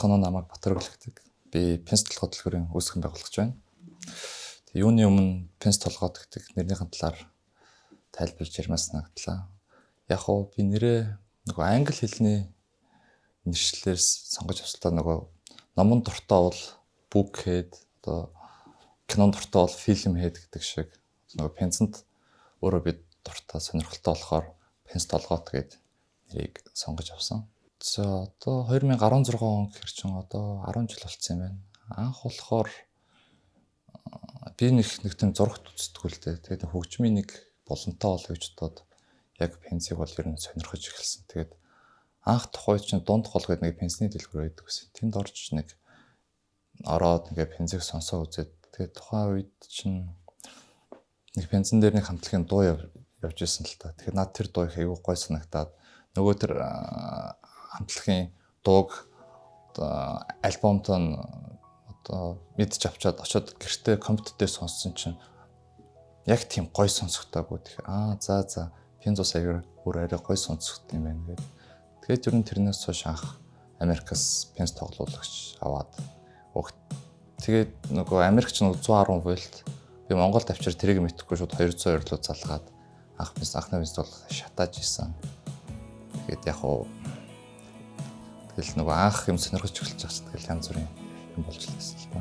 Бяцхан намайг Батөрөглөгдөг. Би Пенс толгой төлхөрийн үүсгэн байгуулагч байна. Тэгээ юуны өмнө Пенс толгой гэдэг нэрнийхэн талаар тайлбарлаж ярмаас нагадлаа. Яг уу би нэрээ нөгөө англи хэлний нэршлээс сонгож авсалтаа нөгөө номон дуртай бол book head, одоо кинон дуртай бол film head гэдэг шиг нөгөө Пенсэнд өөрөө би дуртай сонирхолтой болохоор Пенс толгойт гэдэг нэрийг сонгож авсан. За одоо 2016 он гэхэр чин одоо 10 жил болсон юм байна. Анх болохоор би нэг тийм зурагт үздэг л дээ. Тэгээд хөгжмийн нэг болонтой болов гэж бодоод яг Пенсийг бол ер нь сонирхож эхэлсэн. Тэгээд анх тухай чинь дунд гол гэдэг нэг Пенсний дэлгүүр байдаг гэсэн. Тэнд орж нэг ороод ингээ Пенсийг сонсоо үзээд тэгээд тухайн үед чинь нэг Пенсэн дээр нэг хамтлагийн дуу явж ирсэн л та. Тэгэхээр над тэр дуу их айгүй гой санагтаад нөгөө тэр хамтлагийн дууг альбомтой одоо мэдж авчаад очоод гэртээ компьютер дээр сонссон чинь яг тийм гой сонсогдоогүй. Тэгэхээр за Пензос аягаар бүр арай гой сонсогдсон юм байна гэдэг. Тэгээд ер нь тэрнээс хойш анх Америкаас Пенс тоглуулагч аваад өгт. Тэгээд нөгөө Америкч нь 110 вольт. Би Монголд авчир тэрийг мэдэхгүй шууд 200 руу залгаад анх анхны Пенс бол шатааж исэн. Тэгээд яг уу тэгэл нөгөө анх юм сонирхож эхэлж байгаа ч тэгэл янз бүрийн юм болж лээсэн л та.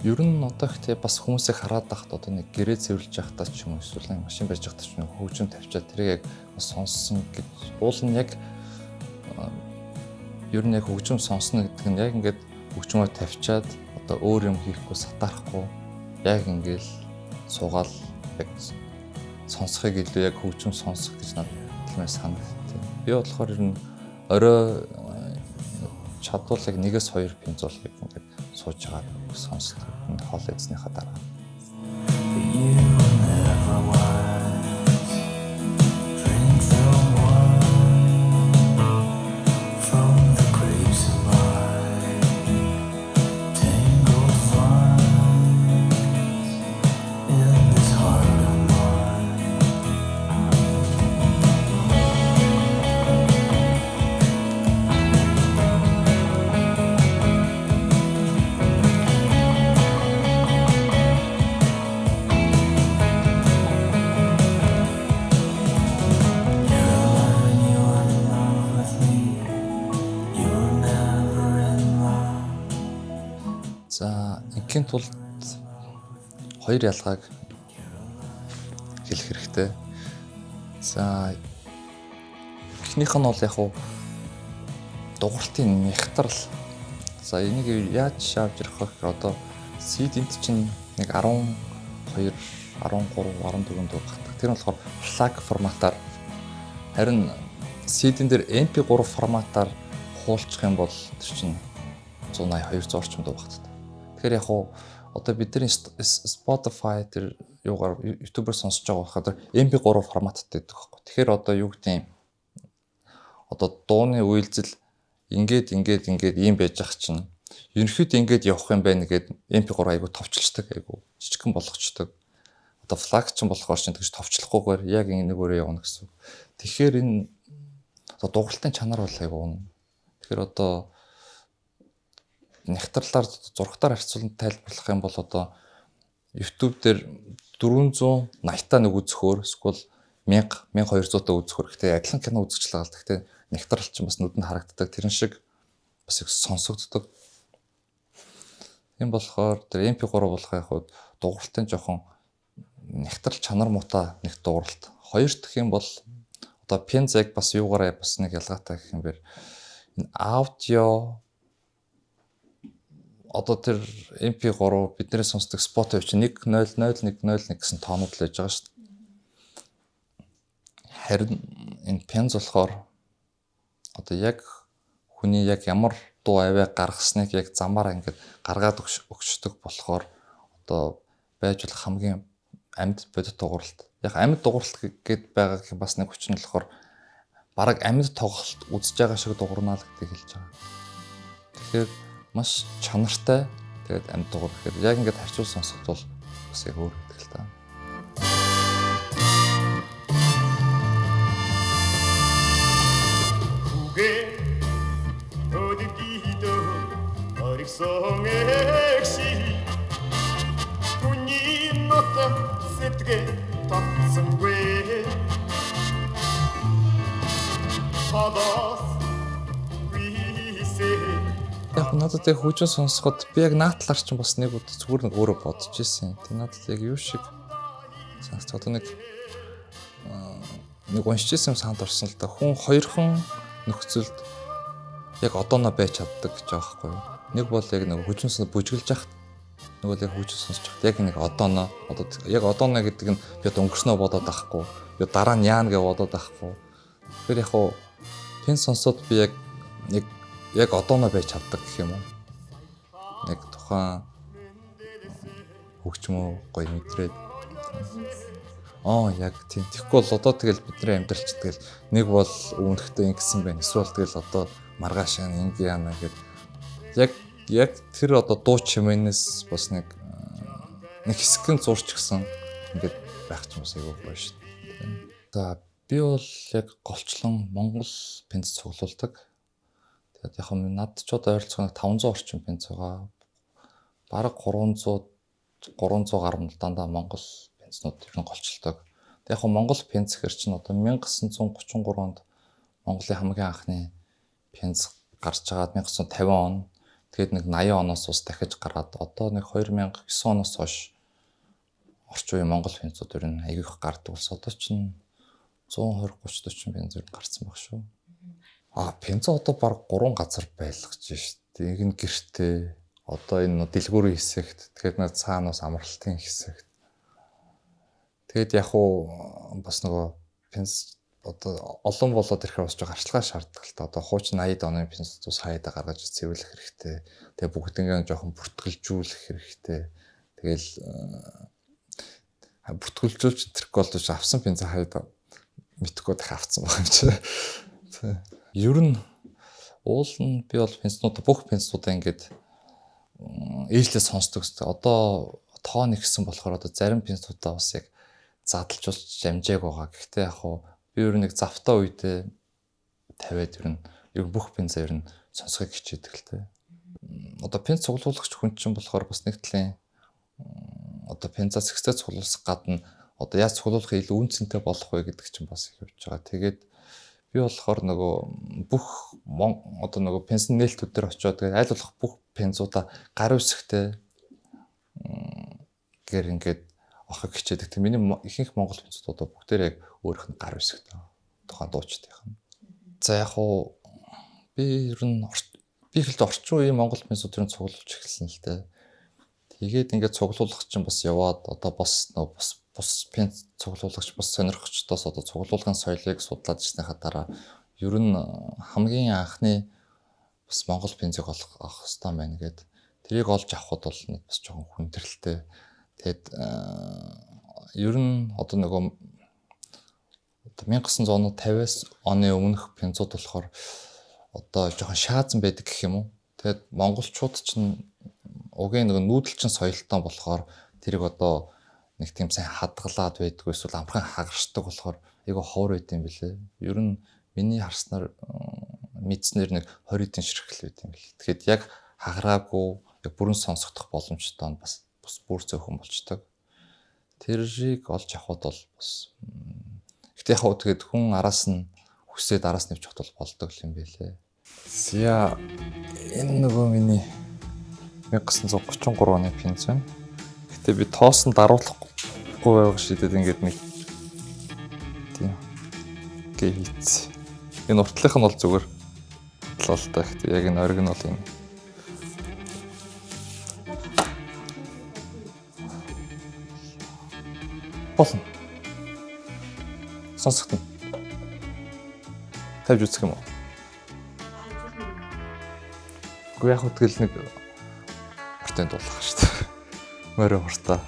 Ер нь одоо ихтэй бас хүмүүсийг хараад байхад одоо нэг гэрээ цэвэрлж байхдаа ч юм уу эсвэл машин барьж байхдаа ч нэг хөгжим тавьчаад тэрийг яг сонссон гэж уул нь яг ер нь яг хөгжим сонсно гэдэг нь яг ингээд хөгжмөө тавьчаад одоо өөр юм хийхгүй сатаарахгүй яг ингээл суугаал яг сонсохыг илүү яг хөгжим сонсох гэж надад хэлмээр санагдав. Би болохоор ер нь орой чадвал яг 1-2 Пенс болыг ингээд сууж байгаа сонсдог. Хоол эзнийхаа дараа. За ингийн тулд хоёр ялгааг хэлэх хэрэгтэй. За эхнийх нь бол яг уу дугуйлтын нягтрал. За энийг яаж шавж ирэх вэ гэхээр одоо CD-нд чинь нэг 12, 13, 14 дуу багтдаг. Тэр нь болохоор FLAC форматаар харин CD-н дээр MP3 форматаар хуулчих юм бол тэр чинь 180, 200 орчим дуу багтдаг. Тэгэхээр яг уу одоо бидний Spotify тэр юугаар YouTube-аар сонсож байгаа байхад MP3 форматтай байдаг байхгүй. Тэгэхээр одоо юу гэдэг юм одоо дууны үйлдэл ингээд ийм байж ах чинь ерөнхийдөө ингээд явах юм байна гэд MP3 айгу товчлцдаг айгу жижигхэн болгочдөг. Одоо FLAC ч болохоор чинь тэгж товчлохгүйгээр яг нэгээрээ явна гэсэн. Тэгэхээр энэ одоо дугуйлтын чанар бол айгу унаа. Тэгэхээр одоо нягтралаар зургатаар харьцуулан тайлбарлах юм бол одоо YouTube дээр 480-та нэг үзэхөөр эсвэл 1200 та үзэхөөр гэхдээ адилхан кино үзэж байгаа л гэхдээ нягтрал чинь бас нүдэнд харагддаг. Тэрэн шиг бас их сонсогддог. Энэ болохоор тэр MP3 болох яг хуу дугуйлтын жоохон нягтрал чанар муутай нэг дугуйлт. Хоёр дахь юм бол одоо Penzag бас юугаараа бас нэг ялгаатай гэх юм бэ. Энэ аудио одоо тэр MP3 бидний сонсдог Spotify чинь 1.0.1.0.1 гэсэн тоонууд л байж байгаа шүү дээ. Харин энэ Pens болохоор одоо яг хүний яг ямар дуу аваа гаргасныг яг замаараа ингээд гаргаад өгчдөг болохоор одоо байж болох хамгийн амьд бодит дугуйлт. Яг амьд дугуйлт гэд байгаа гэх бас нэг хүчин болохоор бараг амьд тоглолт үзэж байгаа шиг дуурнаа л гэдгийг хэлж байгаа. Тэгэхээр маш чанартай тэгээд амьд дугуй гэхээр яг ингээд харьцуул сонсоход бол бас яг өөр гэдэг л та. өгсөн эгши Хүний нот сэтгэл татсангүй Хадас висээ Яг надад яг хөгжин сонсоход би яг наадлаар чинь бас нэг удаа зүгээр нэг өөрөө бодож ирсэн. Тэг надад яг юу шиг сонсож одоо нэг уншиж ирсэн санд орсон л да. Хүн хоёрхан нөхцөлд яг одооноо байж чаддаг гэж байгаа байхгүй юу? Нэг бол яг нэг хөгжин сонс бүжгэлж яхад нэг бол яг хөгжин сонсож яхад яг нэг одооноо яг одооноо гэдэг нь би одоо өнгөрснөө бодоод байхгүй. Би дараа нь яана гэж бодоод байхгүй. Тэгэхээр яг хуу пен сонсоод би яг одооноо байж чаддаг гэх юм уу? Нэг тухайн хөгжмөө гоё мэдрээд яг тийм. Тэгэхгүй бол одоо тэгэл бидний амьдралч тэгэл нэг бол үүнхтэй ингэсэн байна. Эсвэл тэгэл одоо маргааш ингэ яана гэд яг тэр одоо дуу чимээнээс бас нэг хэсгэн зурч гисэн ингээд байх ч юм уу айгүй гоё шүү дээ. За би бол яг голчлон Монгол пенц цуглуулдаг. Тэгээд яг над ч одоо ойролцоогоо 500 орчим пенц байгаа. Бараг 300 гаруй дандаа Монгол пенцнууд ер нь голчилдог. Тэгээд яг Монгол пенц гэр чинь одоо 1933 онд Монголын хамгийн анхны пенц гарч байгаад 1950 он. Тэгээд нэг 80 оноос ус дахиж гараад одоо нэг 2009 оноос хойш орчин үеийн Монгол пенцүүд ер нь аягүй их гардаг болсон. Одоо чинь 120 30 40 пенц гарсан баг шүү. Пенцо одоо баг 3 газар байлгаж штт. Нэг нь гэртээ, одоо энэ дэлгүүрийн хэсэгт, тэгээд нэг цаанаас амралтын хэсэгт. Тэгээд яг уу бас нөгөө пенц одоо олон болоод ирэхээр бас жоо гарчлагаа шаарддаг л та. Одоо хуучин 80 оны пенц ус хаяада гаргаж цэвэрлэх хэрэгтэй. Тэгээд бүгднийг жоохон бүртгэлжүүлэх хэрэгтэй. Тэгэл бүртгэлжүүлж тэрхүү болж авсан пенц хаяада мэдхгүй дахь авцсан байгаа юм чи. Ер нь уул нь би бол пенцнуудаа бүх пенцнуудаа ингээд ээлжлээ сонсдог гэсэн. Одоо тоо нэгсэн болохоор одоо зарим пенцнуудаа бас яг задлжуулж амжааг байгаа. Гэхдээ яг хуу би ер нь нэг завтаа үедээ тавиад ер нь бүх пенцаа ер нь сонсохыг хичээдэг л дээ. Одоо пенц цуглуулагч хүн чинь болохоор бас нэг талын одоо пенцаа зэгцээ цуглуулах гадна одоо яаж цуглуулах илүү үнцэнтэй болох вэ гэдэг чинь бас их явж байгаа. Тэгээд би болохоор нөгөө бүх одоо нөгөө пенсн нээлтүүд дээр очиод тэгээд аль болох бүх пензуудаа гар үсгтэй гэр ингээд авахыг хичээдэг. Тэг миний ихэнх монгол пензууд одоо бүгдээр яг өөрийнх нь гар үсгтэй. Тухайн дуучдынх нь. За яг хуу би ер нь би ихэлд орчин үеийн монгол пензуудын цуглуулж эхэлсэн л дээ. Тэгээд ингээд цуглуулах чинь бас яваад одоо бас бус пенц цуглуулагч бас сонирхчдоос одоо цуглуулгын соёлыг судлаад ирснийхаа дараа ер нь хамгийн анхны бас монгол пенцийг авах хэрэгтэй байна гэд тэрийг олж авахд бол бас жоохон хүндрэлтэй. Тэгээд ер нь одоо нөгөө 1950-аас оны өмнөх пенцууд болохоор одоо жоохон шаазан байдаг гэх юм уу. Тэгээд монголчууд чинь угийн нөгөө нүүдэлчин соёлтой болохоор тэрийг одоо нэг тийм сайн хадгалаад байдгүй эсвэл амархан хагарчдаг болохоор айгаа ховор байд юм билээ. Ер нь миний харснаар мэдснээр нэг 20 эдийн ширхэл байд юм билээ. Тэгэхэд яг хагараагүй яг бүрэн сонсогдох боломжтой нь бас бүр зөөхөн болчдөг. Тэрийг олж авахд бол бас гэхдээ яг хөө тэгээд хүн араас нь хүсээд араас нь явж хот бол болдог юм билээ. Зя энэ нөгөө миний 1933 оны пенц байна. Гэтэ би тоосон даруулахгүй байгааг шийдээд ингээд нэг тийм гээ хийц. Энэ уртлынх нь бол зүгээр талтай. Гэтэ яг энэ оригинал юм. Болно. Сонсогдно. Тавьж үзэх юм уу? Гэхдээ яг хөтгөл нэг хүртэнд болох шүү дээ. Мөрөө хуртаа.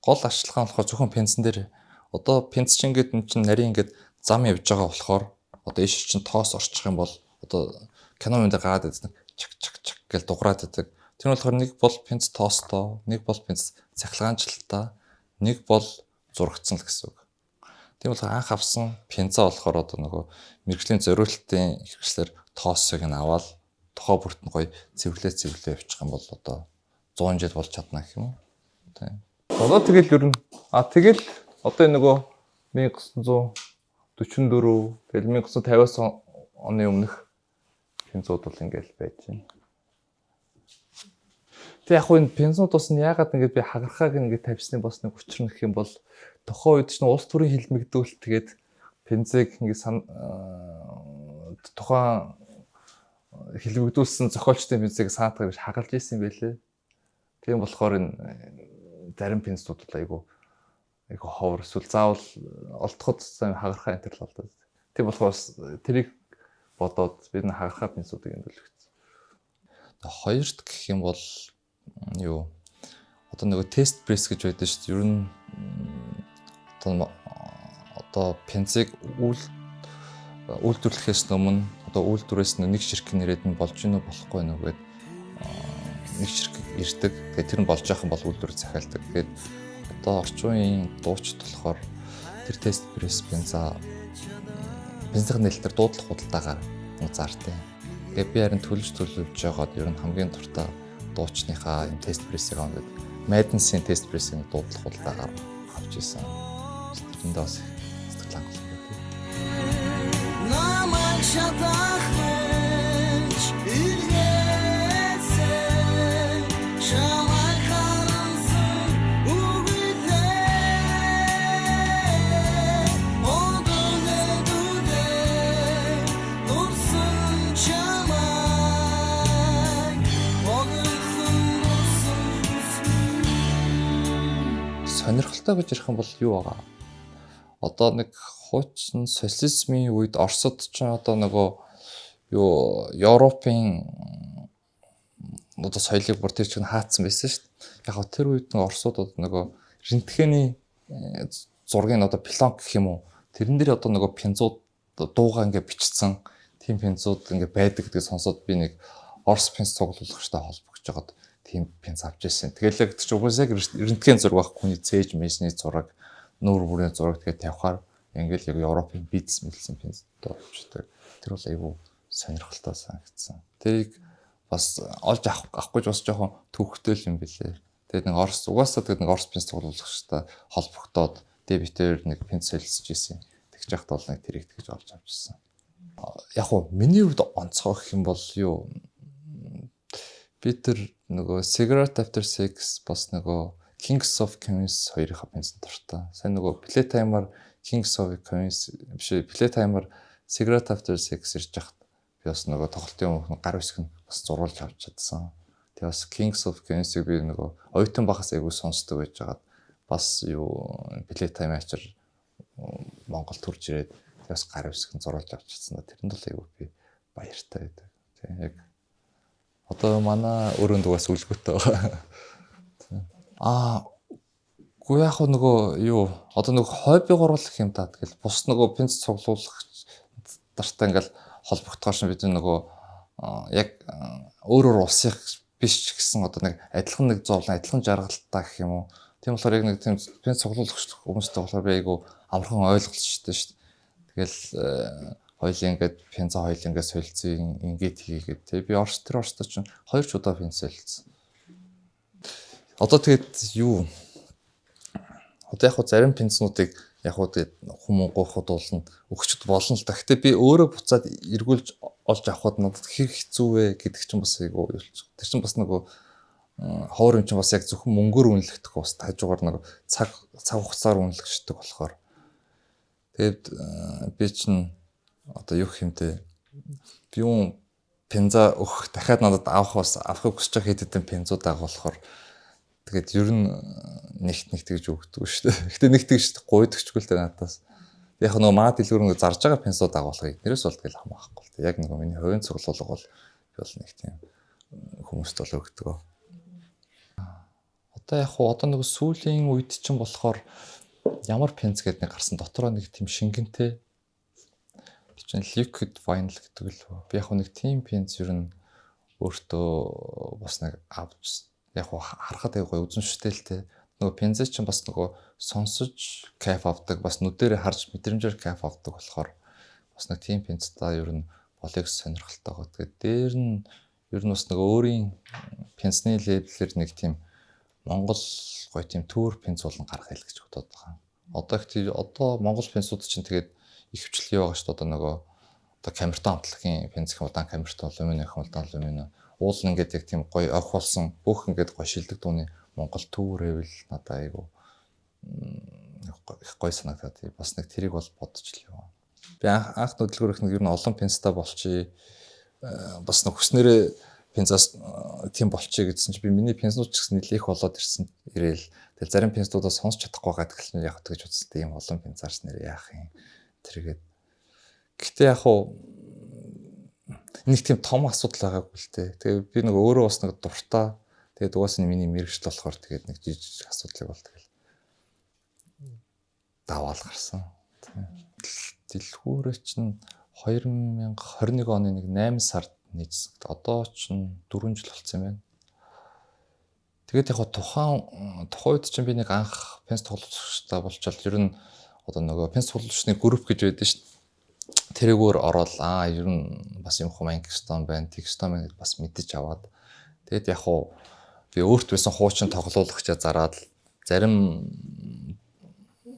Гол ашиглах нь болохоор зөвхөн пенсэн дээр Одоо пенс чинь ингээд энэ чинь нарийн ингээд зам явж байгаа болохоор одоо ийш чинь тоос орчих юм бол одоо кино юм дээр гараад байдаг чак чак чак гэж дуграад байдаг. Тэр нь болохоор нэг бол пенс тоостой, нэг бол пенс цахилгаанчлалтай, нэг бол зурагдсан л гэсэн үг. Тийм болохоор анх авсан пенза болохоор одоо нөгөө мэрэгжлийн зориулалтын хэрэгслэр тоосыг нь аваад тухай бүрт нь гоё цэвэрлээ явуучих юм бол одоо 100 жил болж чадна гэх юм уу. Тийм. Одоо тэгэл ер нь тэгэл одоо энэ нөгөө 1944 тэгэл 1950-аас оны өмнөх пензууд бол ингээл байж байна. Тэг яг энэ пензуудаас нь яагаад ингээд би хагархааг ингээд тавьсны бас нэг учир нь гэх юм бол тухайн үед чинь улс төрийн хилмигдүүлэлт тэгээд пензэг ингээд тухайн хилмигдүүлсэн зохиолчдын пензэг саатгаар гэж хагалж ийсэн байлээ. Тийм болохоор энэ зарим пензууд бол айгу ховор эсвэл заавал олдоход сайн хагархаа энэ төр л болдог. Тийм болохоор тэрийг бодоод бид нэг хагархаа пензуудыг эндүүлчихсэн. Хоёрт гэх юм бол одоо нөгөө тест пресс гэж байдаг шүү дээ. Ер нь одоо пензэг үйлдвэрлэхээс өмнө одоо үйлдвэрээс нэг ширхэг нэрэд нь болж гинөө болохгүй нэ гэдэг нэг ширхэг ирдэг. Тэгээд тэр нь болж байгаа юм бол үйлдвэр захиалдаг. Тэгээд одоо орчин үеийн дуучид болохоор тэр тест пресс пензийн нэлтэр дуудлах худалдаагаар заартай. Тэгээд би харин төлөвж жагаад ер нь хамгийн дуртай дуучныхаа энэ тест прессийг аваад Madness-ийн тест прессийн дуудлах худалдаагаар авч ирсэн. Тэрэнд бас сэтгэл хангалуун байдаг. Намайг шатахмэж иргээсэн шамай харансан үгүлээ модонэ дүдээ нурсан чамай сонирхолтой гэж ярих юм бол юу байгаа? Одоо нэг хуучин социализмын үед Оросд ч одоо нөгөө Европын одоо соёлыг бүр тэр чинь хаацсан байсан шүү дээ. Яг тэр үед нэг Оросууд одоо нөгөө рентгений зургийг одоо пленк гэх юм уу? Тэрэн дээр одоо нөгөө пензууд дуугаа ингээ бичсэн тийм пензууд ингээ байдаг гэдгийг сонсоод би нэг Орос пенз цуглуулагчтай холбогдож байгаад тийм пенз авч ирсэн. Тэгэл яг ч угсаа рентген зураг байхгүй цээж месний зураг, нүүр бүрийн зураг тэгээд тавихаар ингээл яг Европын бизнес мэлсэн пенз доочдаг. Тэр бол айгүй сонирхолтой санагдсан. Тэрийг бас олж авахгүй ч бас жоохон төвхтэй юм билээ. Тэгээд нэг Орос угаасаа тэгээд нэг Орос пенз цуглуулагчтай холбогдоод дебитээр нэг пенз солилцож ирсэн. Тэгж яхад бол нэг тэрийг тэгж олж авчихсан. Яг уу миний хувьд онцгой гэх юм бол би тэр нөгөө Cigarette After Sex бас нөгөө Kings of Queens хоёрын пенз дуртай. Сайн нөгөө Playtime-аар Kings of Queens биш Playtime-аар Cigarette After Sex ирж хахад би бас нөгөө тоглолтын гар үсэг нь бас зурулж авч чадсан. Тэгээ бас Kings of Queens-ийг би нөгөө оюутан бахаас айгүй сонсдог байж байгаад бас Playtime ачаар Монгол төрж ирээд бас гар үсэг нь зурулж авч чадсан. Тэрэнд бол айгүй би баяртай байдаг. Тэгээ яг одоо манай өрөөнд угаас үлгүүтэй байгаа. Гү яг нөгөө одоо нөгөө хобби гурлах юм даа. Тэгэл бус нөгөө пенз цуглуулах дартай ингээл холбогдохоор шин бид нөгөө яг өөрөөр улсыг биш гэсэн одоо нэг адилхан нэг зовлон, адилхан жаргалтай гэх юм уу. Тийм болохоор яг нэг тийм пенз цуглуулагч хүмүүстэй болохоор би айгу амархан ойлголцтой шүү дээ. Тэгэл хоёлын ингээд пенза хоёлын ингээд солилцсон ингээд хийгээд тий би Оростой чинь 2 удаа пенз солилцсон. Одоо тэгээд одоо яг зарим пензнуудыг яг тэгээд хүмүүнгуйхад болно өгчд болно л да. Гэтэ би өөрөө буцаад эргүүлж олж авахд надад хэр хэцүү вэ гэдэг чинь бас айгу тэр чинь бас нөгөө хоор юм чинь бас яг зөвхөн мөнгөөр үнэлэгдэх бас хажуугаар нөгөө цаг хугацаар үнэлэгддэг болохоор тэгээд би чинь одоо юу хэмтэй би юм пенза дахиад надад авахыг хүсэж байгаа хэд хэдэн пензууд байгаа болохоор тэгээд ер нь нэгт тэгж өгдөг шүү дээ. Гэтэ нэг тэгж гуйдагчгүй л дээ надаас. Яг нөгөө маа дэлгүүр зарж байгаа пензууд агуулгыг нэрээс бол тэгэл хамаахгүй л дээ. Яг нөгөө миний хувийн цуглуулга бол би бол нэг тийм хүмүүст бол өгдөг. Одоо яг одоо нөгөө сүүлийн үед чинь болохоор ямар пенс гэдэг нэг гарсан дотроо нэг тийм шингэнтэй чинь liquid vinyl гэдэг л би яг нэг тийм пенс ер нь өөртөө бас нэг яг харахад гоё үзэнштэйтэй нөгөө пензэ чинь бас нөгөө сонсож кайф авдаг бас нүдэрээ харж мэдрэмжээр кайф авдаг болохоор бас нэг тийм пенцтай ер нь болыг сонирхолтой. Тэгээд дээр нь ер нь бас нөгөө өөрийн пенсны лейблэр нэг тийм Монгол гоё тийм төр пенс болон гаргах хэл гэж бодоод байгаа. Одоо Монгол пенсууд чинь тэгээд их хвчлээ байгаа шүү дээ. Одоо нөгөө камертон амтлагын пенс гэх удаан камертон алюминий удаан алюминий уул нь ингээд яг тийм гоё ох болсон бүх ингээд гоё шилдэг дууны Монгол төвөрөөл надад айгу их гоё санагдаад бас нэг тэрийг бол бодчихлоо. Би анх хөдөлгөөрөх нэг ер нь олон пенстай болчих бас нэг хүснээрээ пенсаас тийм болчих гэдсэн чи би миний пенснууд ч гэсэн нэлээх болоод ирээл тэгэл зарим пенснуудаа сонсч чадахгүй байгаа гэхэл нь яг гэж үзсэн тийм олон пенсаарс нэр яах юм тэргээд гэхдээ яг хуу нэг тийм том асуудал байгаагүй л дээ. Тэгээ би нэг өөрөө бас нэг дуртай. Тэгээд угаасаа миний мэрэгчл болохоор тэгээд нэг жижиг асуудлыг бол тэгэл даваал гарсан. Дэлгүүрээ чинь 2021 оны нэг 8 сард нийцсэн. Одоо чинь 4 жил болсон юм байна. Тэгээд яг тухайн үед чинь би нэг анх пенс тоглогчтой болчоод ер нь одоо нөгөө пенс тоглогчны групп гэж байдаг шүү дээ. Тэрэгүүр ороод ер нь бас юм хум ангистон байна, текстон байна гэж бас мэдэж аваад. Тэгэд яг хуу би өөрт байсан хуучин тоглоулагчаа зараад зарим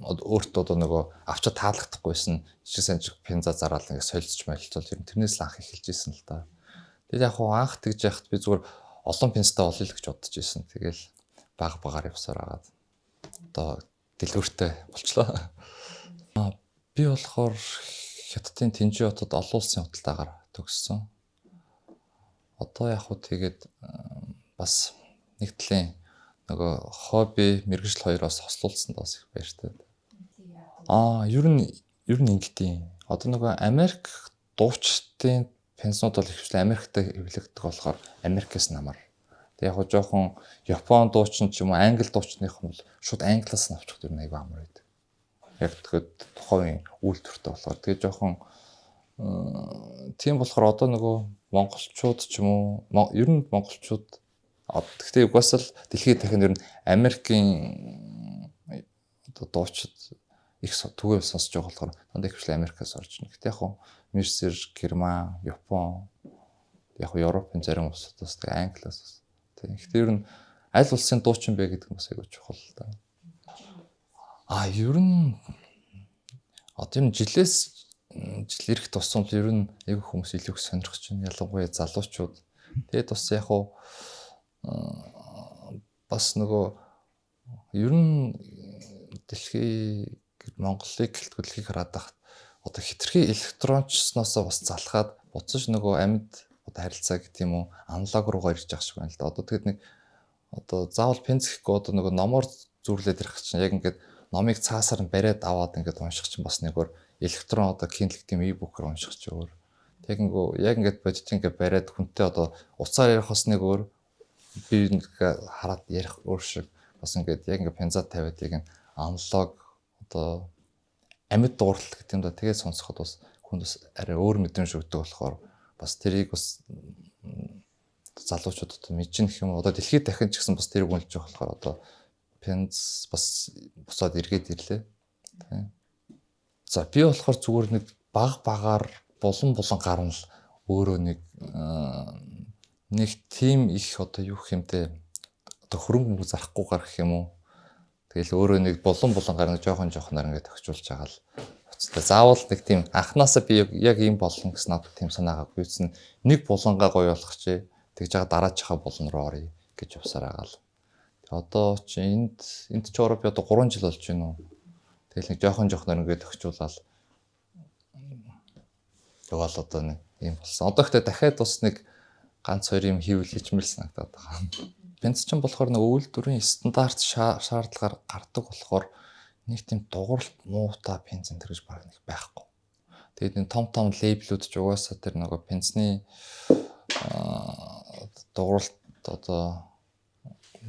өөртөө одоо нөгөө авчаа таалагдахгүйсэн жишээ санжиг пенза зараад ингэ солилцож мэлцэл ер нь тэрнээс л анх эхэлж исэн л та. Тэгэд яг хуу анх тэгж яхад би зүгээр олон пенстай болъё л гэж бодож исэн. Тэгэл багаар явсаар агаад одоо дэлгүүртэй болчлоо. Би болохоор Хятадын Тэнжи хотод олон улсын худалдаагаар төгссөн. Одоо яг хуу тэгээд бас нэг талын нөгөө хобби, мэргэжил хоёроос хослуулсан даас их баяртай. Ер нь ингэдэм. Одоо нөгөө Америк дуучдын пенснууд бол ихвчлэн Америктэй хэвлэгдэх болохоор Америкээс намар. Тэг яг хуу жоохон Япон дуучин ч юм уу англи дуучных нь бол шууд англиас нь авчих юм аяга амар байдаг. Яг тэгэхэд тухайн үйлдвэртэй болохоор тэгээ жоохон тийм болохоор одоо нөгөө монголчууд ч юм уу ер нь монголчууд гэхдээ угаасаа л дэлхийд дахин ер нь Америкийн одоо дуучид их түгээл сонсож байгаа болохоор дандаа ихвчлэн Америкаас орж ийн. Гэхдээ яг хуу Мерсер, Герман, Япон яг хуу Европын зарим улсуудаас тэгээ англиас тэгээ гэхдээ ер нь аль улсын дуучин бэ гэдэг нь бас айгүй чухал л да. Ер нь одоо энэ жил ирэх тусам ер нь айгүй хүмүүс илүү их сонирхож байна. Ялангуяа залуучууд. Тэгээд бас яг хуу бас нөгөө ер нь дэлхий Монголыг гэлтгүү дэлхийг хараад тахт одоо хитрхи электрончсноос бас залхаад буцаж нөгөө амьд одоо харилцаа гэх юм уу аналог руугаа ирж байгаа шиг байна л да. Одоо тэгэд нэг одоо заавал пенс гэхгүй одоо нөгөө номоор зүрлээд ирэх чинь яг ингээд номыг цаасаар нь бариад аваад ингээд унших чинь бас нэгөр электрон одоо Kindle гэдэг e-book-оор унших чинь өөр. Яг ингээд бодит ингээд бариад хүнтэй одоо уцаар ярих бас нэг өөр би хараад ярих өөр шиг бас ингээд яг ингээд пенза тавиад яг нь аналог одоо амьд дуурал гэдэг юм да. Тэгээд сонсоход бас хүнд бас арай өөр мэдрэмж өгдөг болохоор бас тэрийг бас залуучууд одоо мэдчих юм. Одоо дэлхийд дахин ч гэсэн бас тэрийг үнэлж байгаа болохоор одоо пенс бас бусаад эргээд ирлээ. Тийм. За би болохоор зүгээр нэг багаар булан гарна л өөрөө нэг тим их одоо юу хэмтэй одоо хөрөнгө зарахгүйгээр гэх юм уу. Тэгэл өөрөө нэг булан гарна жоохон ингээд төгчүүлж байгаа л буцтай. Заавал нэг тийм анханасаа би яг ийм болно гэсэн надад тийм санаагаа гүйцэн нэг булангаа гоё болгох чи тэгж байгаа дараачихаа булан руу оръё гэж явсаар байгаа л. Одоо чи энд ч ороо би одоо 3 жил болж байна уу. Тэгэл нэг жоохон ингээд төгчүүлээд яваал одоо нэг юм болсон. Одоо ихтэй дахиад бас нэг ганц хоёр юм хийвэл хичмэл санагдаад байгаа. Пенс чинь болохоор нэг үйлдвэрийн стандарт шаардлагаар гардаг болохоор нэг тийм дугуйлт муутай пенс энэ гэж баг нэг байхгүй. Тэгээд энэ том лейблүүд ч угаасаа тэр нөгөө пенсны дугуйлт одоо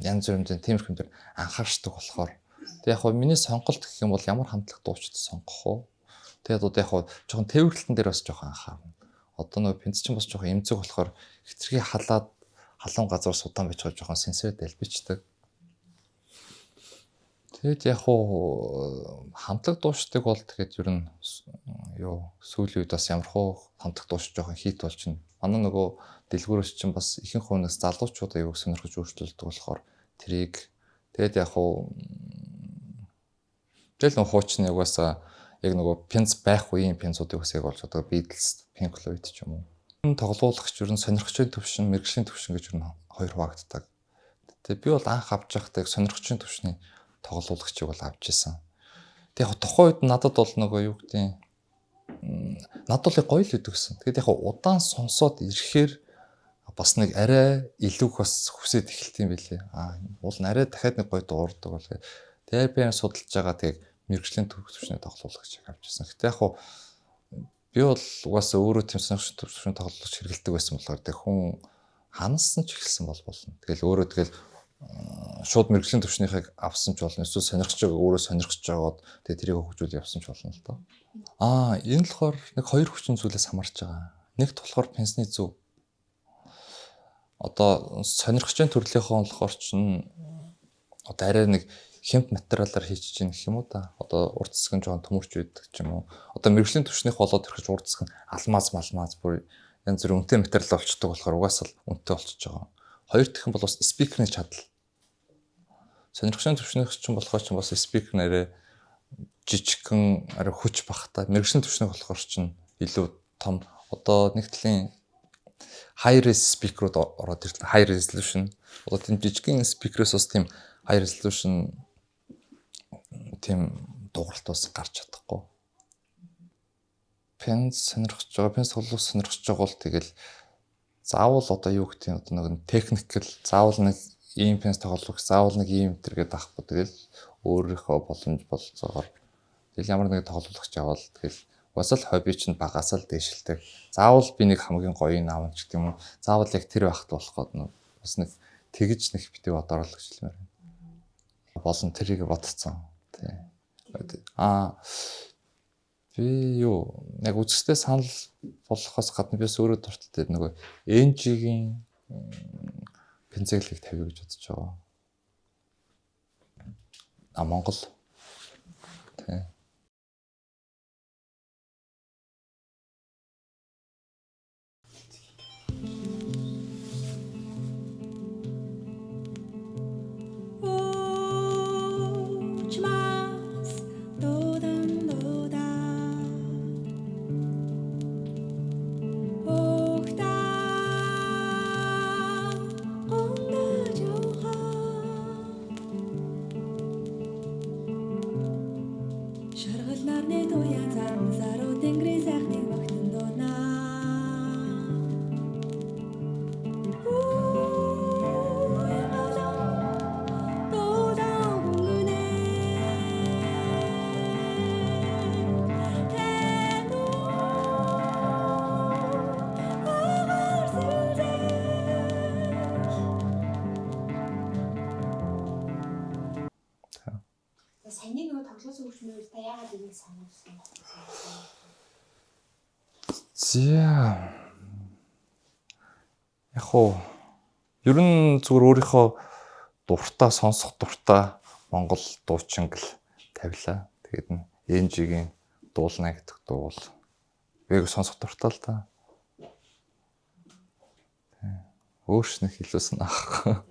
янз бүрийн тиймэрхүү төр анхаарчдаг болохоор Тэг яг хоо миний сонголт гэх юм бол ямар хамтлаг дуучид сонгох уу? Тэгээд одоо яг хоо жоохон тээвэрлэлтэн дээр бас жоохон анхаарна. Одоо нөгөө пенц чинь бас жоохон эмзэг болохоор хитрхи халаад халуун газар судаан байж байгаа жоохон сенсор дэлбичдэг. Тэгээд яг хуу хамтлаг дуучдыг бол тэгээд ер нь юу сүүлийн үед бас ямар хуу хамтлаг дуучид жоохон хит болж байна. Манай нөгөө дэлгүүрөөс чинь бас ихэнх хүнээс залуучуудаа аюул сонирхож өөрчлөлдөг болохоор тэрийг тэгээд яг хуу тэгэл нөгөө хуучны угаасаа яг нөгөө пенц байх үеийн пенцуудыг бас яг болж одоо Beatles, Pink Floyd ч юм уу. Тоглоулагч ер нь сонирхчийн төвшин, мэрэгжлийн төвшин гэж ер нь хоёр хуваагддаг. Тэгээд би бол анх авч байхдаа яг сонирхчийн төвшний тоглоулагчийг бол авч ирсэн. Тэгээд яг тухайн үед надад бол нөгөө юу гэдэг надад бол гоё л үдэг гэсэн. Тэгээд яг удаан сонсоод ирэхээр бас нэг арай илүүх бас хүсээд эхэлт юм билээ. Уул арай дахиад нэг гоё дуурдаг бол. Тэгээд би судалж байгаа тэгээд мэрэгжлийн төвшний тоглоулагчийг авч ирсэн. Гэтэ яг би бол угаасаа өөрөө тийм сонирхчийн төвшний тоглоулагч хэрэгэлдэг байсан болохоор тэг хүн ханасан ч ихэлсэн бол болно. Тэгэл өөрөө тэгэл шууд мэрэгжлийн төвшнийхийг авсан ч болно. Эсвэл сонирхч байгаа өөрөө сонирхч жагаад тэгээ тэрийг хөгжүүл явсан ч болно л доо. Энэ л болохоор нэг хоёр хүчин зүйлээс хамаарч байгаа. Нэгт болохоор пенсны зөв. Одоо сонирхчийн төрлийнхөө болохоор чинь одоо арай нэг хэмт материалаар хийж чинь гэх юм уу та. Одоо урт засаг нь жоохон төмөрч байдаг ч юм уу. Одоо мэрэгжлийн төвшнийх болоод ирэхж урт засаг нь алмаз бүр янз бүрийн үнэтэй материал болчдөг болохоор угаасаа үнэтэй болчихж байгаа. Хоёр дахь нь бол бас спикерний чадал. Сонирхчийн төвшнийх чинь болохоор ч бас спикер нэрээ жижигхэн арай хүч багтай. Мэрэгжлийн төвшнийх болохоор чинь илүү том. Одоо нэг талын high res speaker-ууд ороод ирсэн. High resolution. Одоо тийм жижигхэн спикерээс бас тийм high resolution тийм дууралт бас гарч чадахгүй. Пенс сонирхож байгаа, пенс тоглох сонирхож байгаа бол тэгэл заавал одоо юу гэдэг нь одоо нэг техникэл заавал нэг ийм пенс тоглох, заавал нэг ийм тэргээд авахгүй тэгэл өөрийнхөө боломж болцоогоор тэгэл ямар нэг тоглоулагч аваад тэгэл бас л хобби чинь багасаал дээшилдэг. Заавал би нэг хамгийн гоё юм аавч гэдэг юм уу? Заавал яг тэр байхад болох гээд бас нэг тэгж нэг битээ бодорол гэж хэлмээр байна. Болон тэрийг бодцсон. Тий. Би юу яг үзэстэй санал болохоос гадна бис өөрөө дуртай нөгөө NG-ийн пенцэглийг тавья гэж бодож байгаа. Монгол. Тий. Саяны нөгөө тоглосон хөгжмөөр та яагаад энийг сонгосон? Яг хоо ер нь зүгээр өөрийнхөө дуртай сонсох дуртай монгол дуучин гэл тавилаа. Тэгээд NG-ийн дуулна гэдэг дуу бол яг сонсох дуртай л да. Өөрснөх хэлсэн аах.